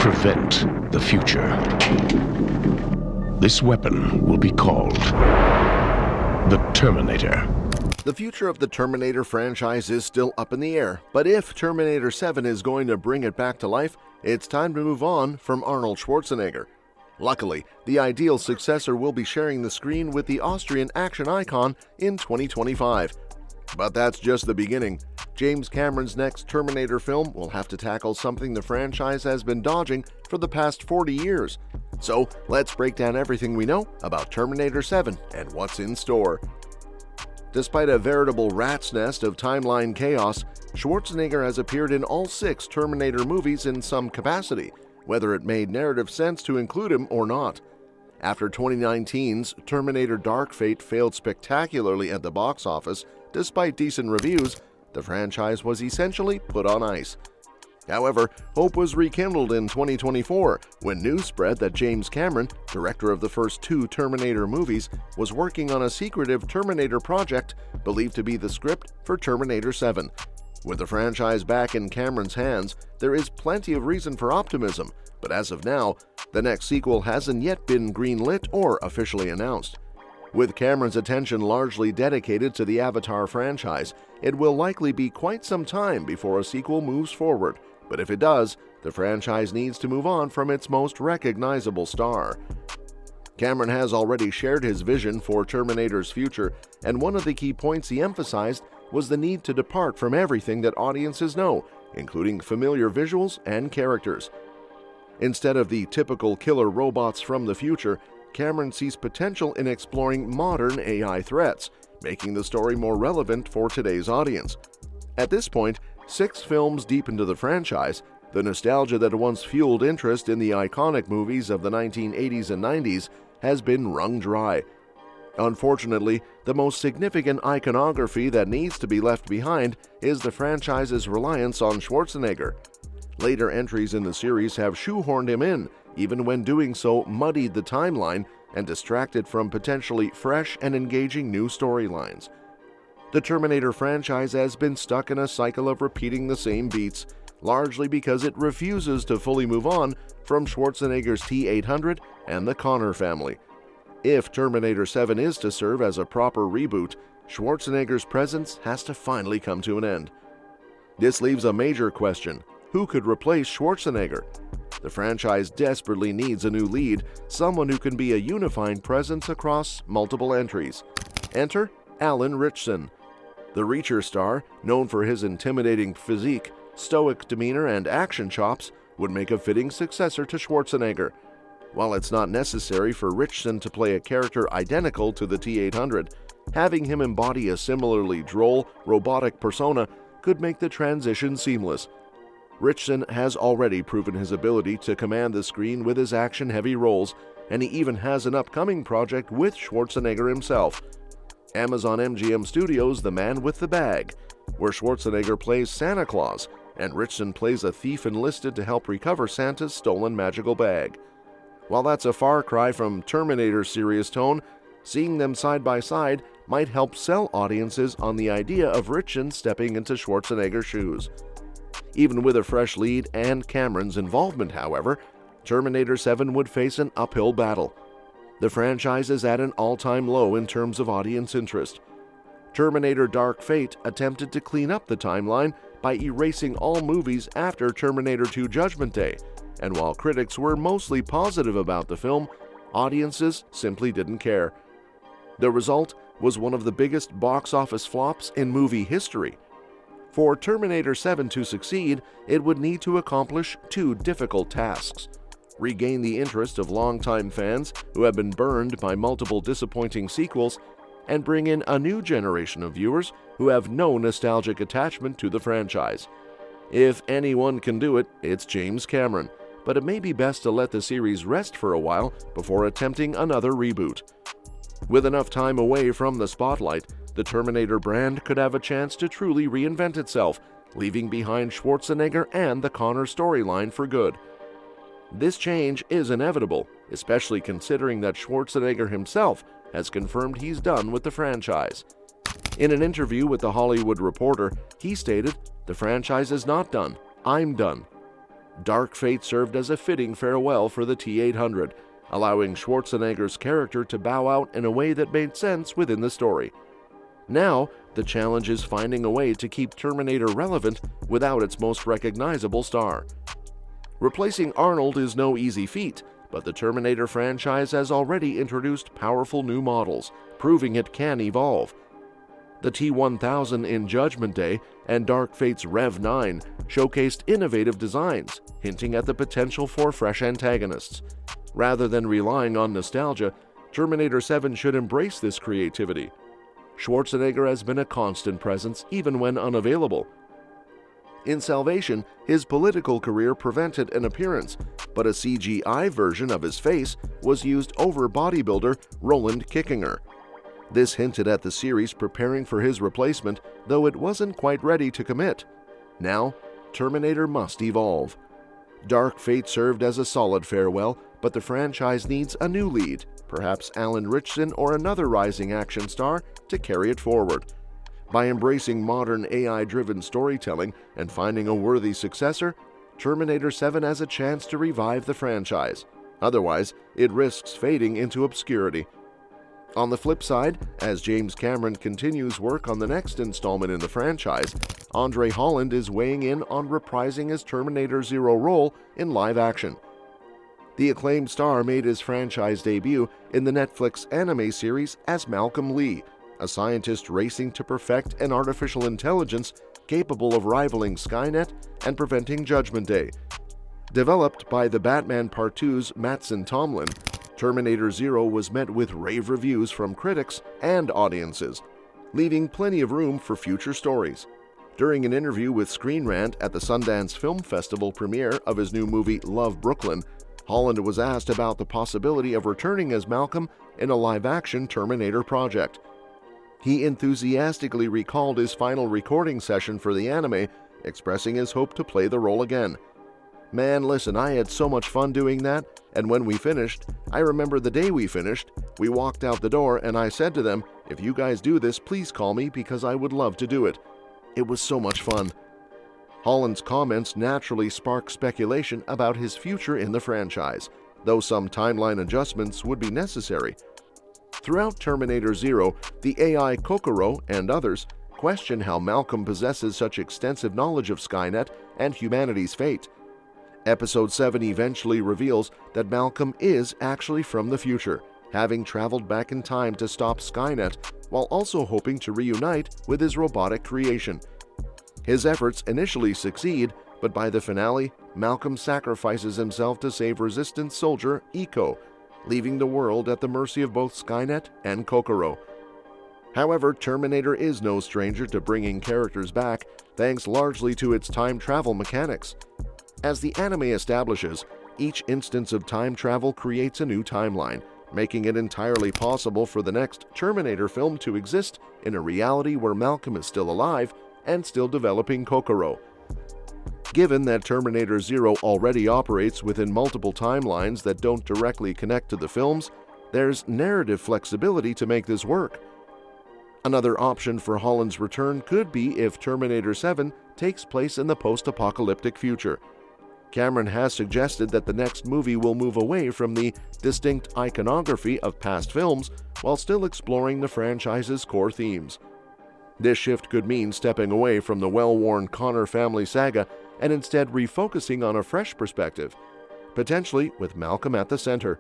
prevent the future. This weapon will be called the Terminator. The future of the Terminator franchise is still up in the air, but if Terminator 7 is going to bring it back to life, it's time to move on from Arnold Schwarzenegger. Luckily, the ideal successor will be sharing the screen with the Austrian action icon in 2025. But that's just the beginning. James Cameron's next Terminator film will have to tackle something the franchise has been dodging for the past 40 years. So let's break down everything we know about Terminator 7 and what's in store. Despite a veritable rat's nest of timeline chaos, Schwarzenegger has appeared in all 6 Terminator movies in some capacity, whether it made narrative sense to include him or not. After 2019's Terminator Dark Fate failed spectacularly at the box office, despite decent reviews, the franchise was essentially put on ice. However, hope was rekindled in 2024 when news spread that James Cameron, director of the first 2 Terminator movies, was working on a secretive Terminator project believed to be the script for Terminator 7. With the franchise back in Cameron's hands, there is plenty of reason for optimism, but as of now, the next sequel hasn't yet been greenlit or officially announced. With Cameron's attention largely dedicated to the Avatar franchise, it will likely be quite some time before a sequel moves forward. But if it does, the franchise needs to move on from its most recognizable star. Cameron has already shared his vision for Terminator's future, and one of the key points he emphasized was the need to depart from everything that audiences know, including familiar visuals and characters. Instead of the typical killer robots from the future, Cameron sees potential in exploring modern AI threats, making the story more relevant for today's audience. At this point, 6 films deep into the franchise, the nostalgia that once fueled interest in the iconic movies of the 1980s and 90s has been wrung dry. Unfortunately, the most significant iconography that needs to be left behind is the franchise's reliance on Schwarzenegger. Later entries in the series have shoehorned him in, even when doing so muddied the timeline and distracted from potentially fresh and engaging new storylines. The Terminator franchise has been stuck in a cycle of repeating the same beats, largely because it refuses to fully move on from Schwarzenegger's T-800 and the Connor family. If Terminator 7 is to serve as a proper reboot, Schwarzenegger's presence has to finally come to an end. This leaves a major question: who could replace Schwarzenegger? The franchise desperately needs a new lead, someone who can be a unifying presence across multiple entries. Enter Alan Ritchson. The Reacher star, known for his intimidating physique, stoic demeanor, and action chops, would make a fitting successor to Schwarzenegger. While it's not necessary for Ritchson to play a character identical to the T-800, having him embody a similarly droll, robotic persona could make the transition seamless. Ritchson has already proven his ability to command the screen with his action-heavy roles, and he even has an upcoming project with Schwarzenegger himself. Amazon MGM Studios' The Man with the Bag, where Schwarzenegger plays Santa Claus and Ritchson plays a thief enlisted to help recover Santa's stolen magical bag. While that's a far cry from Terminator's serious tone, seeing them side by side might help sell audiences on the idea of Ritchson stepping into Schwarzenegger's shoes. Even with a fresh lead and Cameron's involvement, however, Terminator 7 would face an uphill battle. The franchise is at an all-time low in terms of audience interest. Terminator Dark Fate attempted to clean up the timeline by erasing all movies after Terminator 2 Judgment Day, and while critics were mostly positive about the film, audiences simply didn't care. The result was one of the biggest box office flops in movie history. For Terminator 7 to succeed, it would need to accomplish 2 difficult tasks: regain the interest of longtime fans who have been burned by multiple disappointing sequels, and bring in a new generation of viewers who have no nostalgic attachment to the franchise. If anyone can do it, it's James Cameron, but it may be best to let the series rest for a while before attempting another reboot. With enough time away from the spotlight, the Terminator brand could have a chance to truly reinvent itself, leaving behind Schwarzenegger and the Connor storyline for good. This change is inevitable, especially considering that Schwarzenegger himself has confirmed he's done with the franchise. In an interview with The Hollywood Reporter, he stated, "The franchise is not done. I'm done." Dark Fate served as a fitting farewell for the T-800, allowing Schwarzenegger's character to bow out in a way that made sense within the story. Now, the challenge is finding a way to keep Terminator relevant without its most recognizable star. Replacing Arnold is no easy feat, but the Terminator franchise has already introduced powerful new models, proving it can evolve. The T-1000 in Judgment Day and Dark Fate's Rev 9 showcased innovative designs, hinting at the potential for fresh antagonists. Rather than relying on nostalgia, Terminator 7 should embrace this creativity. Schwarzenegger has been a constant presence even when unavailable. In Salvation, his political career prevented an appearance, but a CGI version of his face was used over bodybuilder Roland Kickinger. This hinted at the series preparing for his replacement, though it wasn't quite ready to commit. Now, Terminator must evolve. Dark Fate served as a solid farewell, but the franchise needs a new lead, perhaps Alan Ritchson or another rising action star, to carry it forward. By embracing modern AI-driven storytelling and finding a worthy successor, Terminator 7 has a chance to revive the franchise. Otherwise, it risks fading into obscurity. On the flip side, as James Cameron continues work on the next installment in the franchise, Andre Holland is weighing in on reprising his Terminator Zero role in live action. The acclaimed star made his franchise debut in the Netflix anime series as Malcolm Lee, a scientist racing to perfect an artificial intelligence capable of rivaling Skynet and preventing Judgment Day. Developed by the Batman Part 2's Mattson Tomlin, Terminator Zero was met with rave reviews from critics and audiences, leaving plenty of room for future stories. During an interview with Screen Rant at the Sundance Film Festival premiere of his new movie Love, Brooklyn, Holland was asked about the possibility of returning as Malcolm in a live-action Terminator project. He enthusiastically recalled his final recording session for the anime, expressing his hope to play the role again. "Man, listen, I had so much fun doing that, and when we finished, I remember the day we finished, we walked out the door and I said to them, if you guys do this, please call me because I would love to do it. It was so much fun." Holland's comments naturally spark speculation about his future in the franchise, though some timeline adjustments would be necessary. Throughout Terminator Zero, the AI Kokoro and others question how Malcolm possesses such extensive knowledge of Skynet and humanity's fate. Episode 7 eventually reveals that Malcolm is actually from the future, having traveled back in time to stop Skynet while also hoping to reunite with his robotic creation. His efforts initially succeed, but by the finale, Malcolm sacrifices himself to save Resistance soldier Eco, leaving the world at the mercy of both Skynet and Kokoro. However, Terminator is no stranger to bringing characters back, thanks largely to its time travel mechanics. As the anime establishes, each instance of time travel creates a new timeline, making it entirely possible for the next Terminator film to exist in a reality where Malcolm is still alive and still developing Kokoro. Given that Terminator Zero already operates within multiple timelines that don't directly connect to the films, there's narrative flexibility to make this work. Another option for Holland's return could be if Terminator 7 takes place in the post-apocalyptic future. Cameron has suggested that the next movie will move away from the distinct iconography of past films while still exploring the franchise's core themes. This shift could mean stepping away from the well-worn Connor family saga and instead refocusing on a fresh perspective, potentially with Malcolm at the center.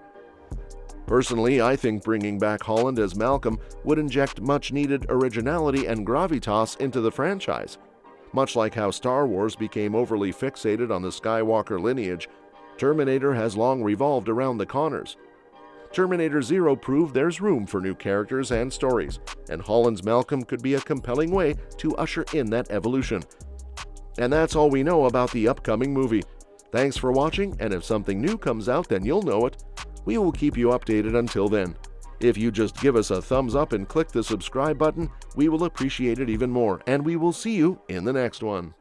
Personally, I think bringing back Holland as Malcolm would inject much-needed originality and gravitas into the franchise. Much like how Star Wars became overly fixated on the Skywalker lineage, Terminator has long revolved around the Connors. Terminator Zero proved there's room for new characters and stories, and Holland's Malcolm could be a compelling way to usher in that evolution. And that's all we know about the upcoming movie. Thanks for watching, and if something new comes out, then you'll know it. We will keep you updated until then. If you just give us a thumbs up and click the subscribe button, we will appreciate it even more, and we will see you in the next one.